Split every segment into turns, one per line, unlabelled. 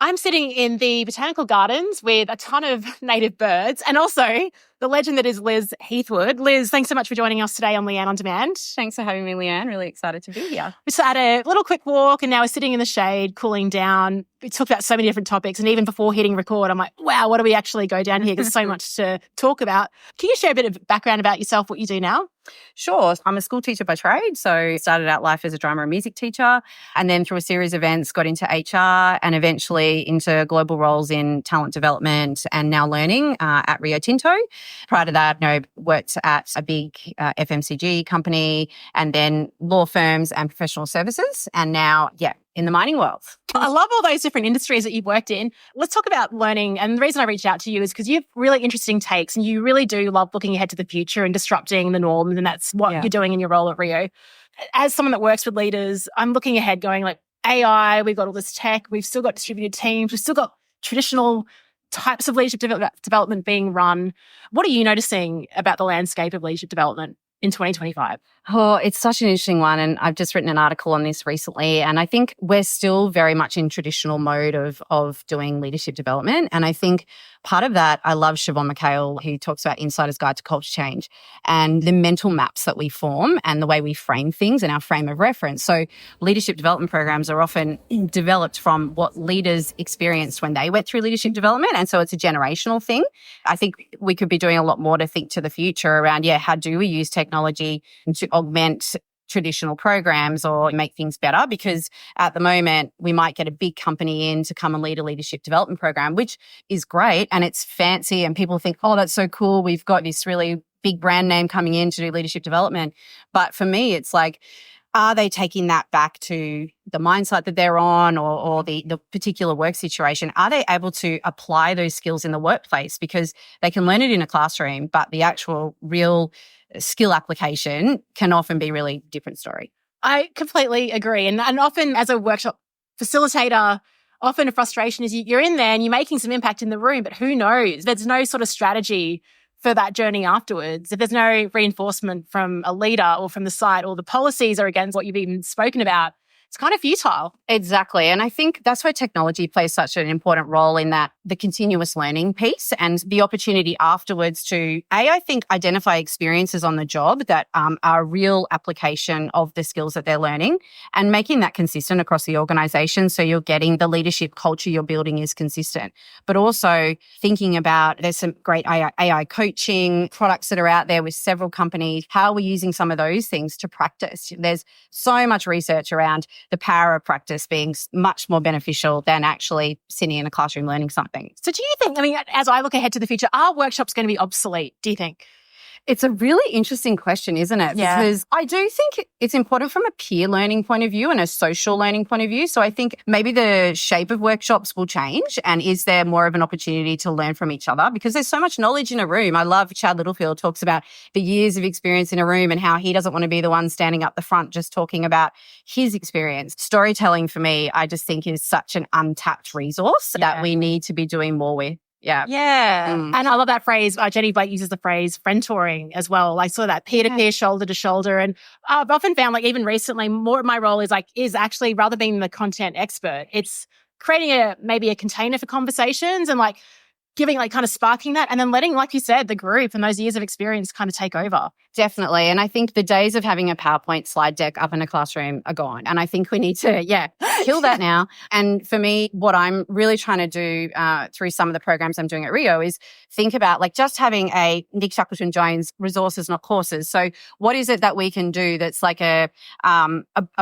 I'm sitting in the botanical gardens with a ton of native birds and also the legend that is Liz Heathwood. Liz, thanks so much for joining us today on Leanne On Demand.
Thanks for having me, Leanne. Really excited to be here.
We just had a little quick walk and now we're sitting in the shade, cooling down. We talked about so many different topics, and even before hitting record, I'm like, wow, what do we actually go down here? There's so much to talk about. Can you share a bit of background about yourself, what you do now?
Sure. I'm a school teacher by trade. So started out life as a drama and music teacher, and then through a series of events got into HR and eventually into global roles in talent development and now learning at Rio Tinto. Prior to that, worked at a big FMCG company and then law firms and professional services. And now, in the mining world.
I love all those different industries that you've worked in. Let's talk about learning. And the reason I reached out to you is because you have really interesting takes and you really do love looking ahead to the future and disrupting the norms. And that's what you're doing in your role at Rio. As someone that works with leaders, I'm looking ahead going like AI, we've got all this tech, we've still got distributed teams, we've still got traditional types of leadership development being run. What are you noticing about the landscape of leadership development in 2025?
Oh, it's such an interesting one. And I've just written an article on this recently. And I think we're still very much in traditional mode of doing leadership development. And I think part of that, I love Siobhan McHale, who talks about Insider's Guide to Culture Change and the mental maps that we form and the way we frame things in our frame of reference. So leadership development programs are often developed from what leaders experienced when they went through leadership development. And so it's a generational thing. I think we could be doing a lot more to think to the future around, how do we use technology to augment traditional programs or make things better? Because at the moment, we might get a big company in to come and lead a leadership development program, which is great and it's fancy and people think, oh, that's so cool. We've got this really big brand name coming in to do leadership development. But for me, it's like, are they taking that back to the mindset that they're on or the particular work situation? Are they able to apply those skills in the workplace? Because they can learn it in a classroom, but the actual real skill application can often be really different story.
I completely agree. And often as a workshop facilitator, often a frustration is you're in there and you're making some impact in the room, but who knows? There's no sort of strategy for that journey afterwards. If there's no reinforcement from a leader or from the site or the policies are against what you've even spoken about, it's kind of futile.
Exactly. And I think that's where technology plays such an important role in that the continuous learning piece and the opportunity afterwards to, I think, identify experiences on the job that are a real application of the skills that they're learning and making that consistent across the organization. So you're getting the leadership culture you're building is consistent, but also thinking about there's some great AI coaching products that are out there with several companies. How are we using some of those things to practice? There's so much research around the power of practice being much more beneficial than actually sitting in a classroom learning something.
So do you think, as I look ahead to the future, are workshops going to be obsolete, do you think?
It's a really interesting question, isn't it?
Yeah.
Because I do think it's important from a peer learning point of view and a social learning point of view. So I think maybe the shape of workshops will change. And is there more of an opportunity to learn from each other? Because there's so much knowledge in a room. I love Chad Littlefield talks about the years of experience in a room and how he doesn't want to be the one standing up the front just talking about his experience. Storytelling for me, I just think is such an untapped resource that we need to be doing more with. Yeah.
And I love that phrase. Jenny Blake uses the phrase friend-touring as well, like sort of that peer-to-peer, shoulder-to-shoulder. And I've often found, like even recently, more of my role is actually, rather than being the content expert, it's creating maybe a container for conversations and like giving, like kind of sparking that and then letting, like you said, the group and those years of experience kind of take over.
Definitely. And I think the days of having a PowerPoint slide deck up in a classroom are gone. And I think we need to, kill that now. And for me, what I'm really trying to do through some of the programs I'm doing at Rio is think about like just having a Nick Shackleton-Jones resources, not courses. So what is it that we can do that's like a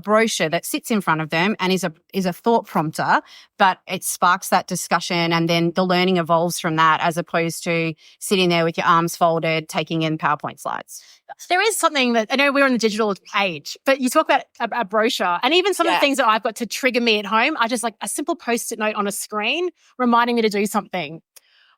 brochure that sits in front of them and is a thought prompter, but it sparks that discussion and then the learning evolves from that as opposed to sitting there with your arms folded, taking in PowerPoint slides.
There is something that, I know we're in the digital age, but you talk about a brochure and even some of the things that I've got to trigger me at home are just like a simple Post-it note on a screen reminding me to do something.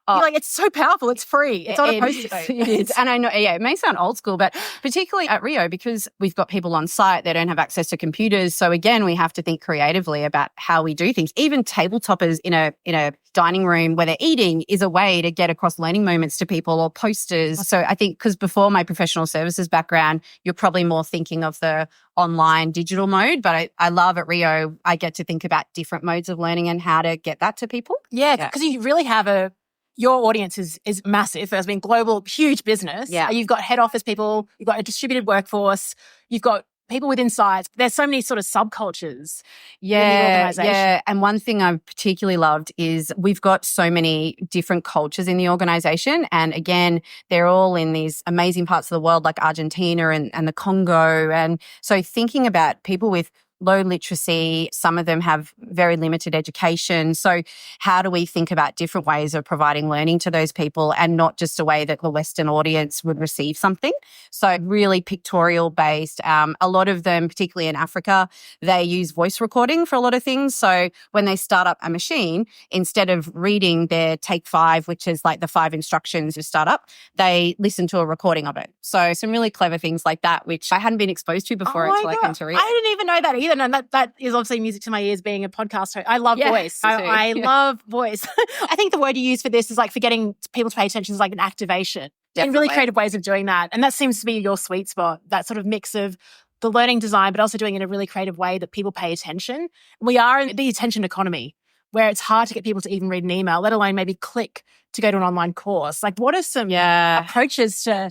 You're like, it's so powerful. It's free. It's on a post-it note.
It is. And I know, it may sound old school, but particularly at Rio, because we've got people on site, they don't have access to computers. So again, we have to think creatively about how we do things. Even tabletoppers in a dining room where they're eating is a way to get across learning moments to people, or posters. So I think, because before my professional services background, you're probably more thinking of the online digital mode, but I love at Rio, I get to think about different modes of learning and how to get that to people.
Yeah, because you really have your audience is massive. There's been global, huge business.
Yeah.
You've got head office people, you've got a distributed workforce, you've got people within sites. There's so many sort of subcultures in the organisation.
Yeah. And one thing I've particularly loved is we've got so many different cultures in the organisation. And again, they're all in these amazing parts of the world like Argentina and the Congo. And so thinking about people with low literacy, some of them have very limited education. So how do we think about different ways of providing learning to those people, and not just a way that the Western audience would receive something? So really pictorial based. A lot of them, particularly in Africa, they use voice recording for a lot of things. So when they start up a machine, instead of reading their take 5, which is like the 5 instructions to start up, they listen to a recording of it. So some really clever things like that, which I hadn't been exposed to before until I came to Rio.
I didn't even know that either. And that is obviously music to my ears, being a podcast host. I love voice. I love voice. I think the word you use for this is like, for getting people to pay attention, is like an activation. Definitely. And really creative ways of doing that. And that seems to be your sweet spot, that sort of mix of the learning design, but also doing it in a really creative way that people pay attention. We are in the attention economy, where it's hard to get people to even read an email, let alone maybe click to go to an online course. Like, what are some approaches to...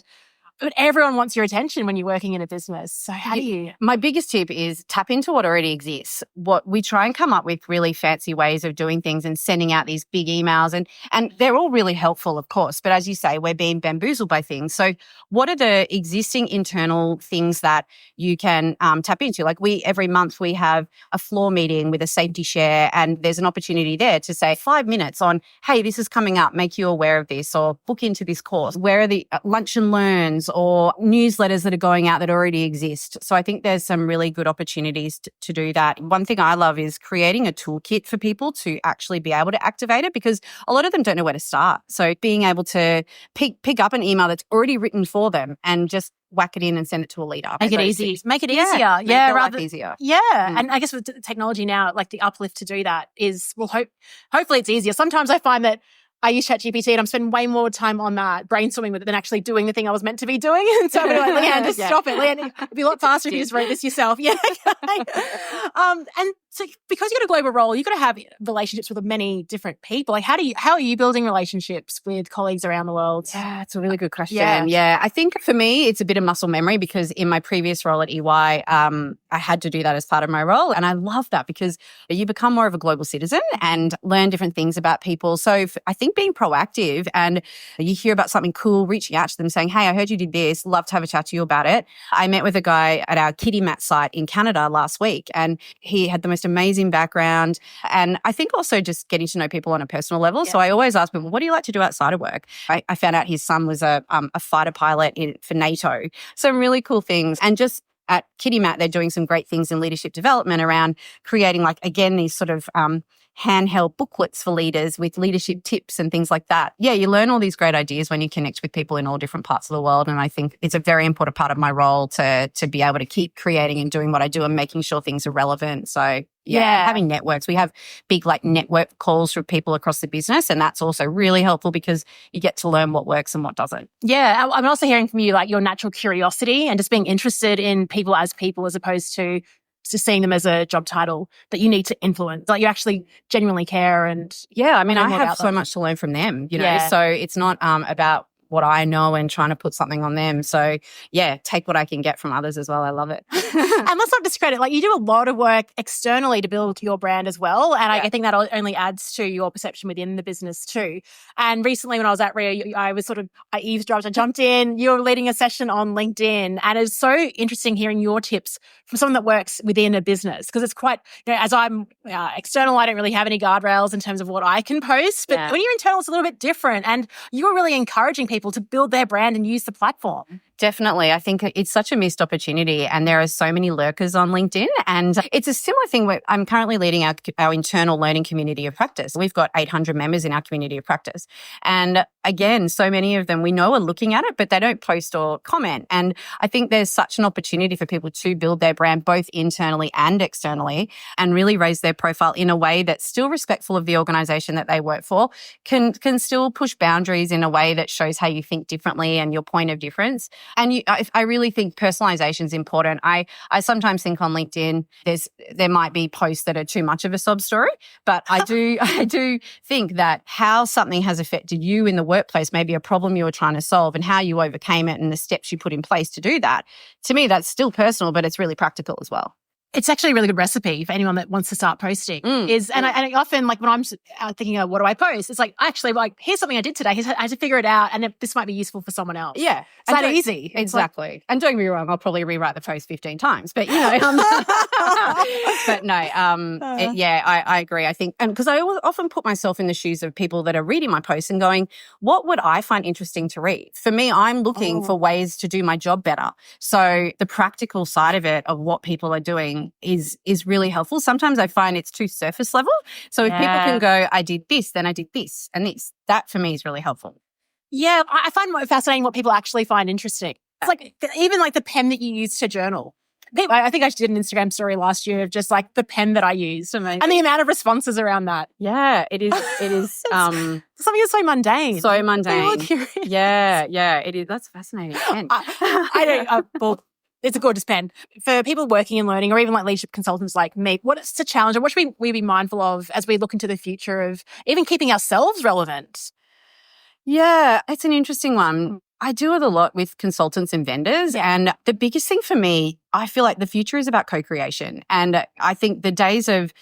But everyone wants your attention when you're working in a business. So how do you...
My biggest tip is tap into what already exists. What we try and come up with really fancy ways of doing things and sending out these big emails, and they're all really helpful, of course. But as you say, we're being bamboozled by things. So what are the existing internal things that you can tap into? Like every month we have a floor meeting with a safety share, and there's an opportunity there to say 5 minutes on, hey, this is coming up, make you aware of this, or book into this course. Where are the lunch and learns or newsletters that are going out that already exist? So I think there's some really good opportunities to do that. One thing I love is creating a toolkit for people to actually be able to activate it, because a lot of them don't know where to start. So being able to pick up an email that's already written for them and just whack it in and send it to a leader.
Make it easy. Make it easier.
Yeah,
rather
easier.
Yeah. And I guess with technology now, like the uplift to do that is, hopefully it's easier. Sometimes I find that I use ChatGPT and I'm spending way more time on that, brainstorming with it, than actually doing the thing I was meant to be doing. And so I'm like, Leanne, just stop it. Leanne, it'd be a lot faster if you just wrote this yourself. Yeah. And so because you've got a global role, you've got to have relationships with many different people. Like how are you building relationships with colleagues around the world?
Yeah, it's a really good question. Yeah. I think for me, it's a bit of muscle memory, because in my previous role at EY, I had to do that as part of my role. And I love that, because you become more of a global citizen and learn different things about people. So I think being proactive, and you hear about something cool, reaching out to them saying, hey, I heard you did this, love to have a chat to you about it. I met with a guy at our Kitty Mat site in Canada last week, and he had the most amazing background. And I think also just getting to know people on a personal level. Yeah. So I always ask people, what do you like to do outside of work? I found out his son was a fighter pilot for NATO. Some really cool things. And just at Kitty Mat, they're doing some great things in leadership development around creating, like, again, these sort of handheld booklets for leaders with leadership tips and things like that. Yeah, you learn all these great ideas when you connect with people in all different parts of the world. And I think it's a very important part of my role to be able to keep creating and doing what I do and making sure things are relevant. So yeah, having networks. We have big network calls for people across the business, and that's also really helpful because you get to learn what works and what doesn't.
Yeah, I'm also hearing from you like your natural curiosity and just being interested in people as opposed to seeing them as a job title that you need to influence. Like you actually genuinely care. And
yeah, I mean, I have so much to learn from them, you know, so it's not about what I know and trying to put something on them. So yeah, take what I can get from others as well. I love it.
And let's not discredit, like you do a lot of work externally to build your brand as well. And I think that only adds to your perception within the business too. And recently when I was at Rio, I eavesdropped, I jumped in, you were leading a session on LinkedIn. And it's so interesting hearing your tips from someone that works within a business, because it's quite, as I'm external, I don't really have any guardrails in terms of what I can post. But when you're internal, it's a little bit different. And you were really encouraging people to build their brand and use the platform.
Definitely. I think it's such a missed opportunity, and there are so many lurkers on LinkedIn. And it's a similar thing where I'm currently leading our internal learning community of practice. We've got 800 members in our community of practice. And again, so many of them we know are looking at it, but they don't post or comment. And I think there's such an opportunity for people to build their brand both internally and externally and really raise their profile in a way that's still respectful of the organisation that they work for, can still push boundaries in a way that shows how you think differently and your point of difference. And I really think personalization is important. I sometimes think on LinkedIn there might be posts that are too much of a sob story, but I do think that how something has affected you in the workplace, maybe a problem you were trying to solve and how you overcame it and the steps you put in place to do that. To me, that's still personal, but it's really practical as well.
It's actually a really good recipe for anyone that wants to start posting. And I often, like when I'm thinking of what do I post, it's like, actually, like, here's something I did today. I had to figure it out, and this might be useful for someone else.
Yeah.
It's that easy.
Exactly. Like, and don't get me wrong, I'll probably rewrite the post 15 times, but but no, I agree. I think, and because I often put myself in the shoes of people that are reading my posts and going, what would I find interesting to read? For me, I'm looking for ways to do my job better. So the practical side of it, of what people are doing, is really helpful. Sometimes I find it's too surface level. So if people can go, I did this, then I did this and this, that for me is really helpful.
Yeah, I find it fascinating what people actually find interesting. It's like even like the pen that you use to journal. I think I did an Instagram story last year of just like the pen that I use and the amount of responses around that.
Yeah, it is. It is
something that's so mundane.
So mundane. Yeah, it is. That's fascinating.
I know. Well, it's a gorgeous pen. For people working in learning or even like leadership consultants like me, what's the challenge or what should we be mindful of as we look into the future of even keeping ourselves relevant?
Yeah, it's an interesting one. I do it a lot with consultants and vendors. And the biggest thing for me, I feel like the future is about co-creation. And I think the days of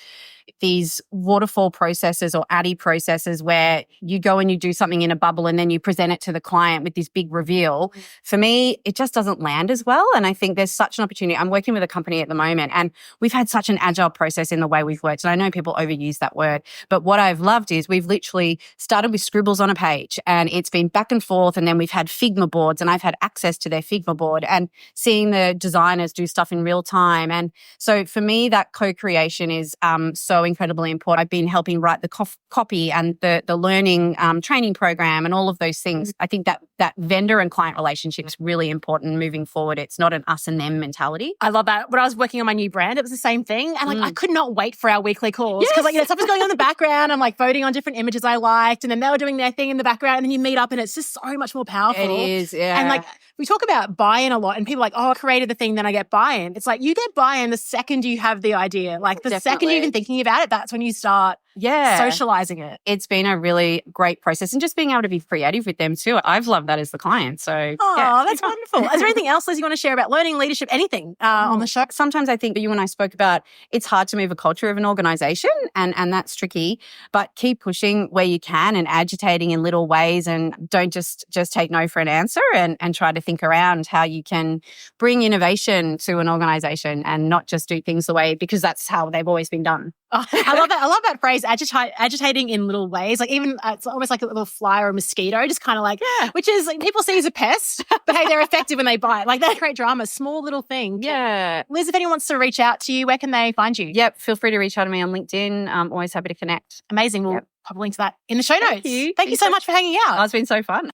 these waterfall processes or ADDI processes where you go and you do something in a bubble and then you present it to the client with this big reveal, for me, it just doesn't land as well. And I think there's such an opportunity. I'm working with a company at the moment and we've had such an agile process in the way we've worked. And I know people overuse that word, but what I've loved is we've literally started with scribbles on a page and it's been back and forth. And then we've had Figma boards and I've had access to their Figma board and seeing the designers do stuff in real time. And so for me, that co-creation is so incredibly important. I've been helping write the copy and the learning training program and all of those things. I think that vendor and client relationship is really important moving forward. It's not an us and them mentality.
I love that. When I was working on my new brand, it was the same thing. And I could not wait for our weekly calls because stuff was going on in the background. I'm like voting on different images I liked and then they were doing their thing in the background and then you meet up and it's just so much more powerful.
It is, yeah.
And like we talk about buy-in a lot and people are like, I created the thing, then I get buy-in. It's like you get buy-in the second you have the idea. Like the second you're even thinking about it, that's when you start socializing it.
It's been a really great process and just being able to be creative with them too. I've loved that as the client. So
that's wonderful. Is there anything else, Liz, you want to share about learning, leadership, anything on the show?
Sometimes I think you and I spoke about it's hard to move a culture of an organisation and that's tricky, but keep pushing where you can and agitating in little ways and don't just take no for an answer and try to think around how you can bring innovation to an organisation and not just do things the way, because that's how they've always been done.
Oh, I love that. I love that phrase, agitating in little ways. Like even it's almost like a little fly or a mosquito, just kind of like, which is like, people see as a pest, but hey, they're effective when they bite. Like that great drama, small little thing.
Yeah.
Liz, if anyone wants to reach out to you, where can they find you?
Yep. Feel free to reach out to me on LinkedIn. I'm always happy to connect.
Amazing. We'll pop a link to that in the show notes.
Thank you.
Thank you so much for hanging out.
It's been so fun.